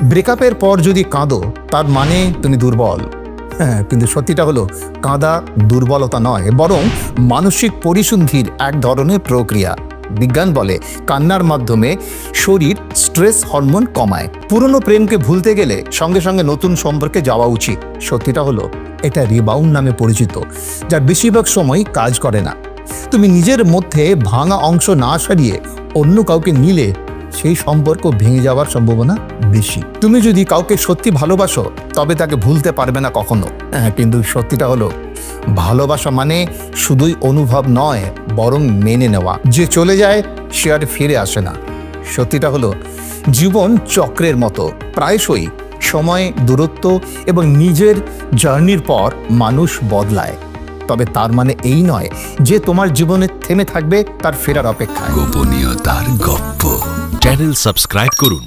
ব্রেকআপের পর যদি কাঁদো তার মানে তুমি দুর্বল। হ্যাঁ, কিন্তু সত্যিটা হলো কাঁদা দুর্বলতা নয়, বরং মানসিক পরিশুদ্ধির এক ধরনের প্রক্রিয়া। বিজ্ঞান বলে কান্নার মাধ্যমে শরীর স্ট্রেস হরমোন কমায়। পুরনো প্রেমকে ভুলতে গেলে সঙ্গে সঙ্গে নতুন সম্পর্কে যাওয়া উচিত। সত্যিটা হলো এটা রিবাউন্ড নামে পরিচিত, যা বেশিরভাগ সময় কাজ করে না। তুমি নিজের মধ্যে ভাঙা অংশ না সারিয়ে অন্য কাউকে নিলে সেই সম্পর্ক ভেঙে যাওয়ার সম্ভাবনা বেশি। তুমি যদি কাউকে সত্যি ভালোবাসো তবে তাকে ভুলতে পারবে না কখনো। কিন্তু সত্যিটা হলো ভালোবাসা মানে শুধুই অনুভব নয়, বরং মেনে নেওয়া। যে চলে যায় সে আর ফিরে আসে না। সত্যিটা হলো জীবন চক্রের মতো, প্রায়শই সময়, দূরত্ব এবং নিজের জার্নির পর মানুষ বদলায়। তবে তার মানে এই নয় যে তোমার জীবনে থেমে থাকবে তার ফেরার অপেক্ষায়। গোপনীয়তার গপ্প চ্যানেল সাবস্ক্রাইব করুন।